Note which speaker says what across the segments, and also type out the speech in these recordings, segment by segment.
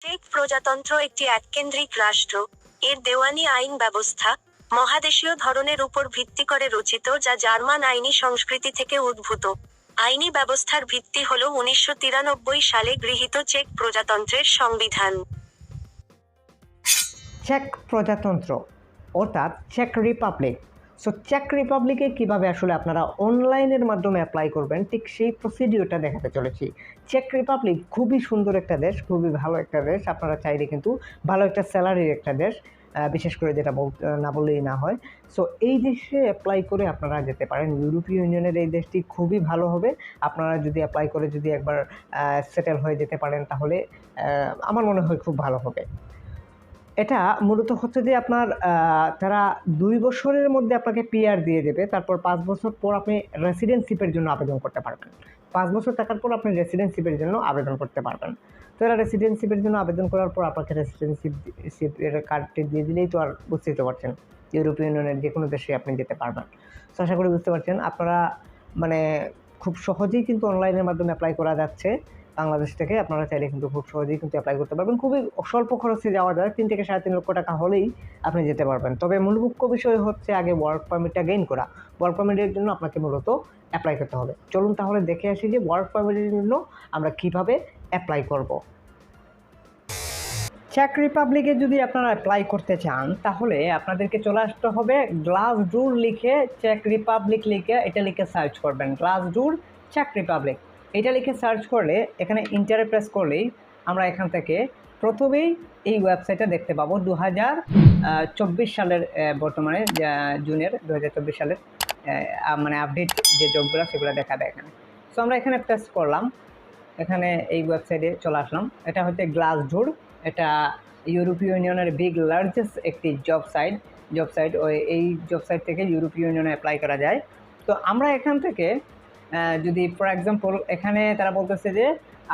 Speaker 1: Check প্রজাতন্ত্র একটি এককেন্দ্রিক রাষ্ট্র। এর দেওয়ানি আইন ব্যবস্থা মহাদেশীয় ধরনের উপর ভিত্তি করে রচিত, যা জার্মান আইনি সংস্কৃতি থেকে উদ্ভূত। আইনি ব্যবস্থার ভিত্তি হল 1993 সালে গৃহীত চেক প্রজাতন্ত্রের সংবিধান।
Speaker 2: চেক প্রজাতন্ত্র অর্থাৎ চেক রিপাবলিক। সো চেক রিপাবলিকে কীভাবে আসলে আপনারা অনলাইনের মাধ্যমে অ্যাপ্লাই করবেন, ঠিক সেই প্রসিডিওরটা দেখাতে চলেছি। চেক রিপাবলিক খুবই সুন্দর একটা দেশ, খুবই ভালো একটা দেশ। আপনারা চাইলে কিন্তু ভালো একটা স্যালারির একটা দেশ, বিশেষ করে যেটা না বললেই না হয়। সো এই দেশে অ্যাপ্লাই করে আপনারা যেতে পারেন। ইউরোপীয় ইউনিয়নের এই দেশটি খুবই ভালো হবে। আপনারা যদি অ্যাপ্লাই করে যদি একবার সেটেল হয়ে যেতে পারেন, তাহলে আমার মনে হয় খুব ভালো হবে। এটা মূলত হচ্ছে যে আপনার তারা 2 বছরের মধ্যে আপনাকে পিআর দিয়ে দেবে। তারপর 5 বছর পর আপনি রেসিডেন্সিপের জন্য আবেদন করতে পারবেন। 5 বছর থাকার পর আপনি রেসিডেন্সিপের জন্য আবেদন করতে পারবেন। তো এরা রেসিডেন্সিপের জন্য আবেদন করার পর আপনাকে রেসিডেন্সিপের কার্ডটি দিয়ে দিলেই তো আর বুঝতেই তো পারছেন, ইউরোপীয় ইউনিয়নের যে কোনো দেশে আপনি যেতে পারবেন। তো আশা করি বুঝতে পারছেন। আপনারা মানে খুব সহজেই কিন্তু অনলাইনের মাধ্যমে অ্যাপ্লাই করা যাচ্ছে। বাংলাদেশ থেকে আপনারা চাইলে কিন্তু খুব সহজেই কিন্তু অ্যাপ্লাই করতে পারবেন। খুবই স্বল্প খরচে যাওয়া যায়, 3 থেকে 3.5 লক্ষ টাকা হলেই আপনি যেতে পারবেন। তবে মূল মুখ্য বিষয় হচ্ছে আগে ওয়ার্ক পারমিটটা গেইন করা। ওয়ার্ক পারমিটের জন্য আপনাকে মূলত অ্যাপ্লাই করতে হবে। চলুন তাহলে দেখে আসি যে ওয়ার্ক পারমিটের জন্য আমরা কীভাবে অ্যাপ্লাই করব। চেক রিপাবলিকে যদি আপনারা অ্যাপ্লাই করতে চান, তাহলে আপনাদেরকে চলে আসতে হবে গ্লাসডোর লিখে, চেক রিপাবলিক লিখে, এটা লিখে সার্চ করবেন। গ্লাসডোর চেক রিপাবলিক এটা লিখে সার্চ করলে এখানে ইন্টারে প্রেস করলেই আমরা এখান থেকে প্রথমেই এই ওয়েবসাইটটা দেখতে পাবো। 2024 সালের বর্তমানে জুনের 2024 সালের মানে আপডেট যে জবগুলো সেগুলো দেখাবে এখানে। সো আমরা এখানে প্রেস করলাম, এখানে এই ওয়েবসাইটে চলে আসলাম। এটা হচ্ছে গ্লাসডোর, এটা ইউরোপীয় ইউনিয়নের বিগ লার্জেস্ট একটি জব সাইট। এই জব সাইট থেকে ইউরোপীয় ইউনিয়নে অ্যাপ্লাই করা যায়। তো আমরা এখান থেকে যদি ফর এক্সাম্পল এখানে তারা বলতেছে যে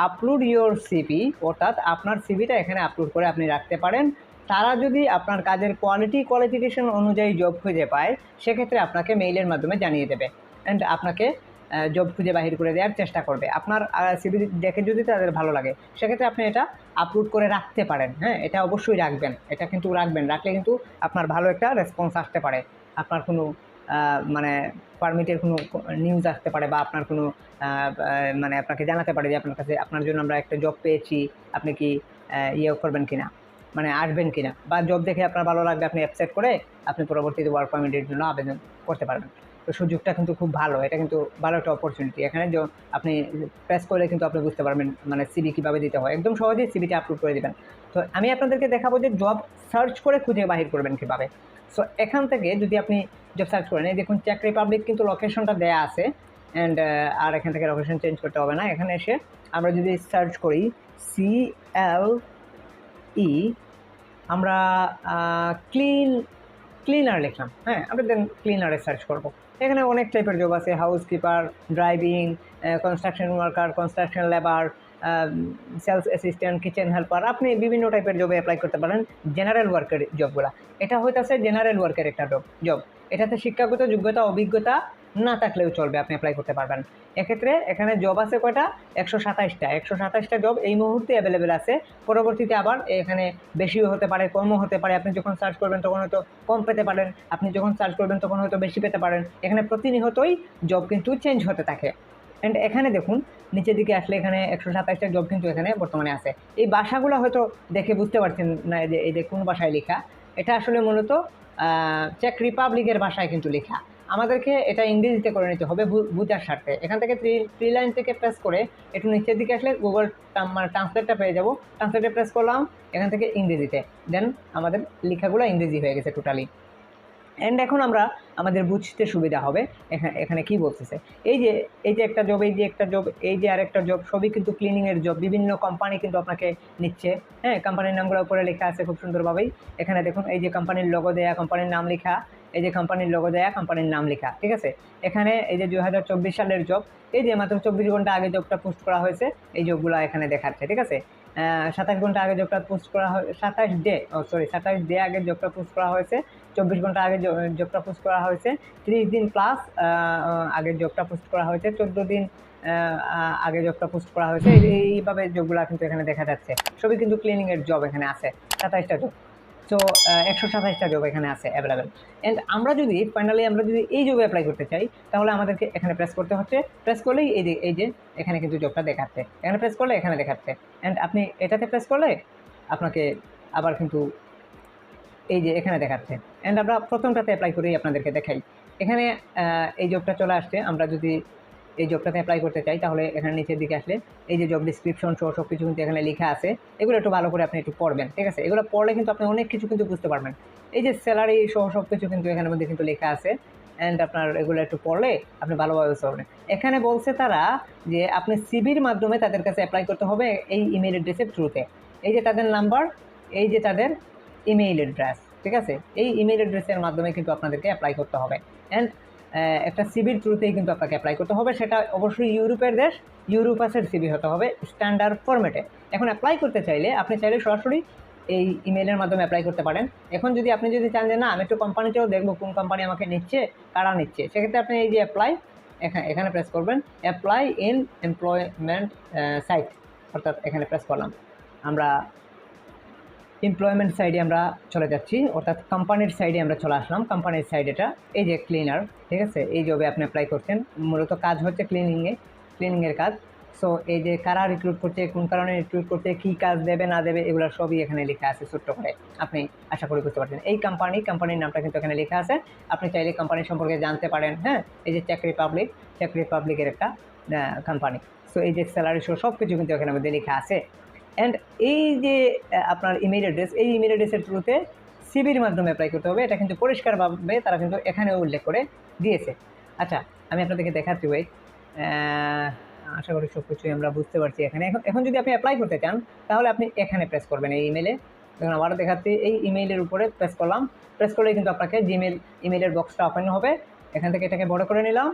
Speaker 2: আপলোড ইউর সিভি, অর্থাৎ আপনার সিভিটা এখানে আপলোড করে আপনি রাখতে পারেন। তারা যদি আপনার কাজের কোয়ালিফিকেশন অনুযায়ী জব খুঁজে পায়, সেক্ষেত্রে আপনাকে মেইলের মাধ্যমে জানিয়ে দেবে অ্যান্ড আপনাকে জব খুঁজে বাহির করে দেওয়ার চেষ্টা করবে। আপনার সিভি দেখে যদি তাদের ভালো লাগে, সেক্ষেত্রে আপনি এটা আপলোড করে রাখতে পারেন। হ্যাঁ, এটা অবশ্যই রাখবেন, এটা কিন্তু রাখলে কিন্তু আপনার ভালো একটা রেসপন্স আসতে পারে। আপনার কোনো মানে পারমিটের কোনো নিউজ আসতে পারে, বা আপনার কোনো মানে আপনাকে জানাতে পারে যে আপনার কাছে আপনার জন্য আমরা একটা জব পেয়েছি, আপনি কি করবেন কিনা, মানে আসবেন কিনা, বা জব দেখে আপনার ভালো লাগবে, আপনি অ্যাকসেপ্ট করে আপনি পরবর্তীতে ওয়ার্ক পারমিটের জন্য আবেদন করতে পারবেন। তো সুযোগটা কিন্তু খুব ভালো, এটা কিন্তু ভালো একটা অপরচুনিটি। এখানে আপনি প্রেস করলে কিন্তু আপনি বুঝতে পারবেন মানে সিভি কীভাবে দিতে হয়, একদম সহজেই সিভিটা আপলোড করে দেবেন। তো আমি আপনাদেরকে দেখাবো যে জব সার্চ করে খুঁজে বাহির করবেন কীভাবে। সো এখান থেকে যদি আপনি জব সার্চ করেন, এই দেখুন চেক রিপাবলিক কিন্তু লোকেশনটা দেয়া আছে, অ্যান্ড আর এখান থেকে লোকেশন চেঞ্জ করতে হবে না। এখানে এসে আমরা যদি সার্চ করি CLE, আমরা ক্লিনার লিখলাম। হ্যাঁ, আমরা দেন ক্লিনারে সার্চ করব। এখানে অনেক টাইপের জব আছে, housekeeper, driving, construction worker, construction labour, sales assistant, kitchen helper. আপনি বিভিন্ন টাইপের জবে অ্যাপ্লাই করতে পারেন। জেনারেল ওয়ার্কের জবগুলো, এটা হইতেছে জেনারেল ওয়ার্কের একটা জব। এটাতে শিক্ষাগত যোগ্যতা অভিজ্ঞতা না থাকলেও চলবে, আপনি অ্যাপ্লাই করতে পারবেন। এক্ষেত্রে এখানে জব আছে কয়টা? 127টা জব এই মুহূর্তে অ্যাভেলেবেল আছে। পরবর্তীতে আবার এখানে বেশিও হতে পারে, কমও হতে পারে। আপনি যখন সার্চ করবেন তখন হয়তো কম পেতে পারেন, আপনি যখন সার্চ করবেন তখন হয়তো বেশি পেতে পারেন। এখানে প্রতিনিয়তই জব কিন্তু চেঞ্জ হতে থাকে। অ্যান্ড এখানে দেখুন নিচের দিকে আসলে এখানে 127টা জব কিন্তু এখানে বর্তমানে আছে। এই ভাষাগুলো হয়তো দেখে বুঝতে পারছেন না যে এই যে কোন ভাষায় লেখা। এটা আসলে মূলত চেক রিপাবলিকের ভাষায় কিন্তু লেখা। আমাদেরকে এটা ইংরেজিতে করে নিতে হবে বুঝার স্বার্থে। এখান থেকে থ্রি লাইন থেকে প্রেস করে একটু নিচের দিকে আসলে গুগল মানে ট্রান্সলেটটা পেয়ে যাব। ট্রান্সলেটে প্রেস করলাম, এখান থেকে ইংরেজিতে, দেন আমাদের লেখাগুলো ইংরেজি হয়ে গেছে টোটালি। অ্যান্ড এখন আমরা আমাদের বুঝতে সুবিধা হবে এখানে কি বলতেছে। এই যে একটা জব, এই যে একটা জব, এই যে আরেকটা জব, সবই কিন্তু ক্লিনিংয়ের জব। বিভিন্ন কোম্পানি কিন্তু আপনাকে নিচ্ছে। হ্যাঁ, কোম্পানির নামগুলো উপরে লেখা আছে খুব সুন্দরভাবেই। এখানে দেখুন এই যে কোম্পানির লোগো দেয়া, কোম্পানির নাম লেখা, এই যে কোম্পানির লোগো দেয়া, কোম্পানির নাম লেখা। ঠিক আছে, এখানে এই যে 2024 সালের জব, এই যে মাত্র 24 ঘন্টা আগে জবটা পোস্ট করা হয়েছে, এই জবগুলো এখানে দেখাচ্ছে। ঠিক আছে, 27 ঘন্টা আগে জবটা পোস্ট করা হয়, 27 ডে আগে জবটা পোস্ট করা হয়েছে, 24 ঘন্টা আগে জবটা পোস্ট করা হয়েছে, 30 দিন প্লাস আগের জবটা পোস্ট করা হয়েছে, 14 দিন আগে জবটা পোস্ট করা হয়েছে, এইভাবে জবগুলো কিন্তু এখানে দেখা যাচ্ছে। সবই কিন্তু ক্লিনিংয়ের জব এখানে আছে, 27টা জব। সো 127টা জব এখানে আছে অ্যাভেলেবেল। অ্যান্ড আমরা যদি ফাইনালি এই জবে অ্যাপ্লাই করতে চাই, তাহলে আমাদেরকে এখানে প্রেস করতে হচ্ছে। প্রেস করলেই এই যে এখানে কিন্তু জবটা দেখাচ্ছে, এখানে প্রেস করলে এখানে দেখাচ্ছে। অ্যান্ড আপনি এটাতে প্রেস করলে আপনাকে আবার কিন্তু এই যে এখানে দেখাচ্ছে। অ্যান্ড আমরা প্রথমটাতে অ্যাপ্লাই করেই আপনাদেরকে দেখাই। এখানে এই জবটা চলে আসছে। আমরা যদি এই জবটাতে অ্যাপ্লাই করতে চাই, তাহলে এখানে নিচের দিকে আসলে এই যে জব ডিসক্রিপশন সহ সব কিছু কিন্তু এখানে লেখা আছে। এগুলো একটু ভালো করে আপনি একটু পড়বেন, ঠিক আছে? এগুলো পড়লে কিন্তু আপনি অনেক কিছু কিন্তু বুঝতে পারবেন। এই যে স্যালারি সহ সব কিছু কিন্তু এখানের মধ্যে কিন্তু লেখা আছে। অ্যান্ড আপনার এগুলো একটু পড়লে আপনি ভালোভাবে বুঝতে পারবেন। এখানে বলছে তারা যে আপনি সিভির মাধ্যমে তাদের কাছে অ্যাপ্লাই করতে হবে এই ইমেল অ্যাড্রেসের থ্রুতে। এই যে তাদের নাম্বার, এই যে তাদের ইমেইল অ্যাড্রেস, ঠিক আছে? এই ইমেইল অ্যাড্রেসের মাধ্যমে কিন্তু আপনাদেরকে অ্যাপ্লাই করতে হবে। অ্যান্ড একটা সিভির থ্রুতেই কিন্তু আপনাকে অ্যাপ্লাই করতে হবে। সেটা অবশ্যই ইউরোপের দেশ, ইউরোপাসের সিভি হতে হবে স্ট্যান্ডার্ড ফরম্যাটে। এখন অ্যাপ্লাই করতে চাইলে আপনি চাইলে সরাসরি এই ইমেইলের মাধ্যমে অ্যাপ্লাই করতে পারেন। এখন যদি আপনি চান যে না, আমি একটু কোম্পানিতেও দেখবো কোন কোম্পানি আমাকে নিচ্ছে, কারা নিচ্ছে, সেক্ষেত্রে আপনি এই যে অ্যাপ্লাই, এখানে প্রেস করবেন, অ্যাপ্লাই ইন এমপ্লয়মেন্ট সাইট, অর্থাৎ এখানে প্রেস করলাম। আমরা এমপ্লয়মেন্ট সাইডে আমরা চলে যাচ্ছি, অর্থাৎ কোম্পানির সাইডে আমরা চলে আসলাম। কোম্পানির সাইড এটা, এই যে ক্লিনার, ঠিক আছে? এই জবে আপনি অ্যাপ্লাই করছেন। মূলত কাজ হচ্ছে ক্লিনিংয়ের কাজ। সো এই যে কারা রিক্রুট করছে, কোন কারণে রিক্রুট করছে, কী কাজ দেবে না দেবে, এগুলো সবই এখানে লেখা আছে ছোট্ট করে। আপনি আশা করি বুঝতে পারছেন। এই কোম্পানির নামটা কিন্তু এখানে লেখা আছে। আপনি চাইলে কোম্পানি সম্পর্কে জানতে পারেন। হ্যাঁ, এই যে চেক রিপাবলিকের একটা কোম্পানি। সো এই যে স্যালারি শো সব কিছু কিন্তু এখানে মধ্যে লেখা আছে। অ্যান্ড এই যে আপনার ইমেল অ্যাড্রেস, এই ইমেল অ্যাড্রেসের থ্রুতে সিভির মাধ্যমে অ্যাপ্লাই করতে হবে। এটা কিন্তু পরিষ্কারভাবে তারা কিন্তু এখানেও উল্লেখ করে দিয়েছে। আচ্ছা, আমি আপনাদেরকে দেখাচ্ছি। ওয়েট, আশা করি সব কিছুই আমরা বুঝতে পারছি এখানে। এখন যদি আপনি অ্যাপ্লাই করতে চান, তাহলে আপনি এখানে প্রেস করবেন এই ইমেলে। দেখুন আবারও দেখাচ্ছি, এই ইমেইলের উপরে প্রেস করলাম। প্রেস করলেই কিন্তু আপনাকে জিমেল ইমেইলের বক্সটা ওপেন হবে। এখান থেকে এটাকে বড় করে নিলাম।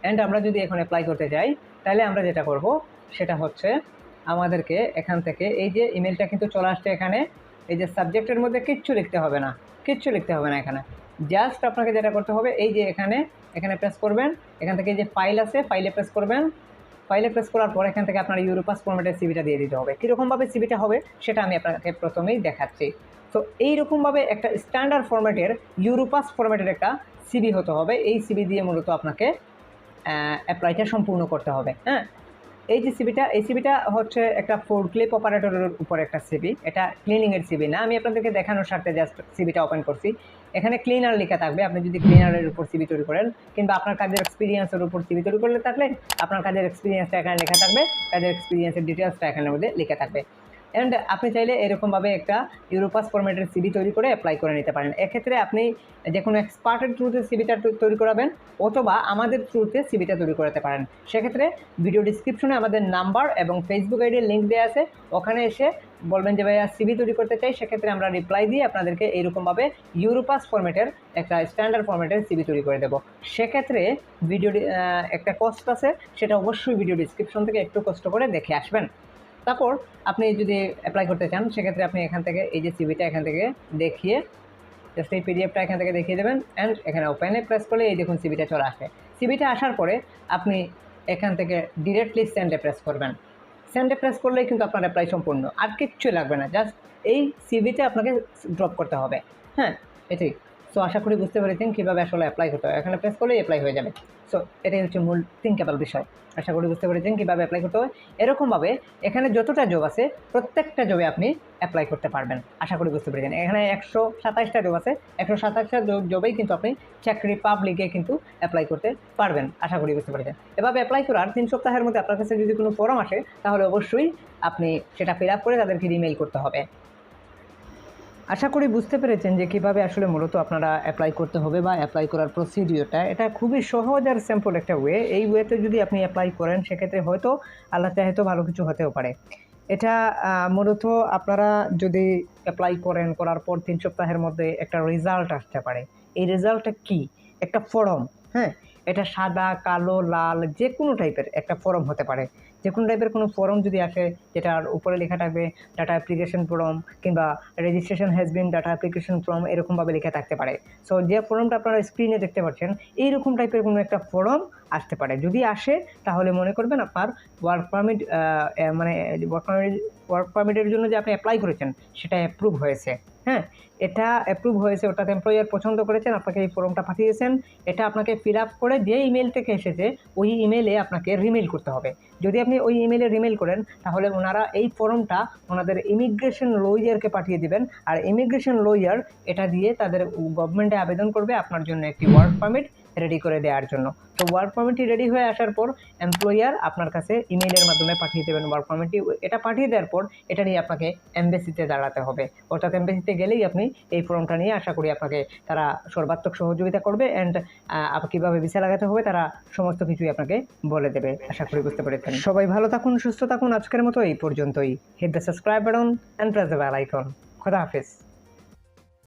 Speaker 2: অ্যান্ড আমরা যদি এখন অ্যাপ্লাই করতে চাই, তাহলে আমরা যেটা করব সেটা হচ্ছে আমাদেরকে এখান থেকে এই যে ইমেলটা কিন্তু চলে আসছে এখানে। এই যে সাবজেক্টের মধ্যে কিচ্ছু লিখতে হবে না এখানে। জাস্ট আপনাকে যেটা করতে হবে, এই যে এখানে প্রেস করবেন। এখান থেকে এই যে ফাইল আছে, ফাইলে প্রেস করবেন। ফাইলে প্রেস করার পর এখান থেকে আপনার ইউরোপাস ফরম্যাটের সিভিটা দিয়ে দিতে হবে। কীরকমভাবে সিভিটা হবে সেটা আমি আপনাকে প্রথমেই দেখাচ্ছি। তো এইরকমভাবে একটা স্ট্যান্ডার্ড ফরম্যাটের ইউরোপাস ফরম্যাটের একটা সিভি হতে হবে। এই সিভি দিয়ে মূলত আপনাকে অ্যাপ্লাইটা সম্পূর্ণ করতে হবে। হ্যাঁ, এই যে সিভিটা হচ্ছে একটা ফোর্কলিফট অপারেটরের উপর একটা সিভি। এটা ক্লিনিংয়ের সিভি না, আমি আপনাদেরকে দেখানোর স্বার্থে জাস্ট সিভিটা ওপেন করছি। এখানে ক্লিনার লেখা থাকবে। আপনি যদি ক্লিনারের উপর সিভি তৈরি করেন, কিংবা আপনার কাজের এক্সপিরিয়েন্সের উপর সিভি তৈরি করলে থাকলে আপনার কাজের এক্সপিরিয়েন্সটা এখানে লেখা থাকবে, কাজের এক্সপিরিয়েন্সের ডিটেলসটা এখানের মধ্যে লেখা থাকবে। অ্যান্ড আপনি চাইলে এরকমভাবে একটা ইউরোপাস ফরম্যাটের সিভি তৈরি করে অ্যাপ্লাই করে নিতে পারেন। এক্ষেত্রে আপনি যে কোনো এক্সপার্টের থ্রুতে সিভিটা তৈরি করাবেন, অথবা আমাদের থ্রুতে সিভিটা তৈরি করাতে পারেন। সেক্ষেত্রে ভিডিও ডিসক্রিপশনে আমাদের নাম্বার এবং ফেসবুক আইডির লিঙ্ক দেওয়া আছে। ওখানে এসে বলবেন যে ভাইয়া সিভি তৈরি করতে চাই, সেক্ষেত্রে আমরা রিপ্লাই দিয়ে আপনাদেরকে এইরকমভাবে ইউরোপাস ফরম্যাটের একটা স্ট্যান্ডার্ড ফরম্যাটের সিভি তৈরি করে দেবো। সেক্ষেত্রে ভিডিও একটা কস্ট আছে, সেটা অবশ্যই ভিডিও ডিসক্রিপশন থেকে একটু কষ্ট করে দেখে আসবেন। তারপর আপনি যদি অ্যাপ্লাই করতে চান, সেক্ষেত্রে আপনি এখান থেকে এই যে সিভিটা এখান থেকে দেখিয়ে জাস্ট এই পিডিএফটা এখান থেকে দেখিয়ে দেবেন। অ্যান্ড এখানে ওপেনে প্রেস করলে এই দেখুন সিভিটা চলে আসে। সিভিটা আসার পরে আপনি এখান থেকে ডিরেক্টলি সেন্ডে প্রেস করবেন। সেন্ডে প্রেস করলেই কিন্তু আপনার অ্যাপ্লাই সম্পূর্ণ, আর কিচ্ছুই লাগবে না। জাস্ট এই সিভিটা আপনাকে ড্রপ করতে হবে। হ্যাঁ, এটাই। সো আশা করি বুঝতে পেরেছেন কীভাবে আসলে অ্যাপ্লাই করতে হয়। এখানে প্রেস করলেই অ্যাপ্লাই হয়ে যাবে। সো এটাই হচ্ছে মূল থিঙ্কেবল বিষয়। আশা করি বুঝতে পেরেছেন কীভাবে অ্যাপ্লাই করতে হয়। এরকমভাবে এখানে যতটা জব আছে প্রত্যেকটা জবে আপনি অ্যাপ্লাই করতে পারবেন। আশা করি বুঝতে পেরেছেন। এখানে 127টা জব আছে, 127টা জবেই কিন্তু আপনি চেক রিপাবলিকে কিন্তু অ্যাপ্লাই করতে পারবেন। আশা করি বুঝতে পেরেছেন। এভাবে অ্যাপ্লাই করার 3 সপ্তাহের মধ্যে আপনার কাছে যদি কোনো ফর্ম আসে, তাহলে অবশ্যই আপনি সেটা ফিল আপ করে তাদেরকে ইমেইল করতে হবে। আশা করি বুঝতে পেরেছেন যে কীভাবে আসলে মূলত আপনারা অ্যাপ্লাই করতে হবে বা অ্যাপ্লাই করার প্রসিডিওরটা। এটা খুবই সহজ আর সিম্পল একটা ওয়ে। এই ওয়েতে যদি আপনি অ্যাপ্লাই করেন, সেক্ষেত্রে হয়তো আল্লাহ চাহে তো ভালো কিছু হতেও পারে। এটা মূলত আপনারা যদি অ্যাপ্লাই করার পর 3 সপ্তাহের মধ্যে একটা রেজাল্ট আসতে পারে। এই রেজাল্টটা কি? একটা ফর্ম। হ্যাঁ, এটা সাদা, কালো, লাল যে কোনো টাইপের একটা ফর্ম হতে পারে। যে কোনো টাইপের কোনো ফর্ম যদি আসে যেটার উপরে লেখা থাকবে ডাটা অ্যাপ্লিকেশন ফর্ম কিংবা registration has been data application form এরকমভাবে লেখা থাকতে পারে। সো যে ফর্মটা আপনারা স্ক্রিনে দেখতে পাচ্ছেন এইরকম টাইপের কোনো একটা ফর্ম আসতে পারে। যদি আসে তাহলে মনে করবেন আপনার ওয়ার্ক পারমিট মানে ওয়ার্ক পারমিটের জন্য যে আপনি অ্যাপ্লাই করেছেন সেটা অ্যাপ্রুভ হয়েছে। হ্যাঁ, এটা অ্যাপ্রুভ হয়েছে অর্থাৎ এমপ্লয়ার পছন্দ করেছেন, আপনাকে এই ফর্মটা পাঠিয়েছেন। এটা আপনাকে ফিল আপ করে যে ইমেল থেকে এসেছে ওই ইমেলে আপনাকে রিমেল করতে হবে। যদি আপনি ওই ইমেলে রিমেল করেন তাহলে ওনারা এই ফর্মটা ওনাদের ইমিগ্রেশন লয়ারকে পাঠিয়ে দিবেন, আর ইমিগ্রেশন লয়ার এটা দিয়ে তাদের গভর্নমেন্টে আবেদন করবে আপনার জন্য একটি ওয়ার্ক পারমিট রেডি করে দেওয়ার জন্য। তো ওয়ার্ক পারমিটটি রেডি হয়ে আসার পর এমপ্লয়ার আপনার কাছে ইমেইলের মাধ্যমে পাঠিয়ে দেবেন ওয়ার্ক পারমিটটি। এটা পাঠিয়ে দেওয়ার পর এটা নিয়ে আপনাকে এমবেসিতে দাঁড়াতে হবে, অর্থাৎ এমবেসিতে গেলেই আপনি এই ফর্মটা নিয়ে আশা করি আপনাকে তারা সর্বাত্মক সহযোগিতা করবে অ্যান্ড কীভাবে ভিসা লাগাতে হবে তারা সমস্ত কিছুই আপনাকে বলে দেবে। আশা করি বুঝতে পেরেছেন। সবাই ভালো থাকুন, সুস্থ থাকুন। আজকের মতো এই পর্যন্তই। Hit the subscribe button and press the bell icon. খোদা হাফেজ।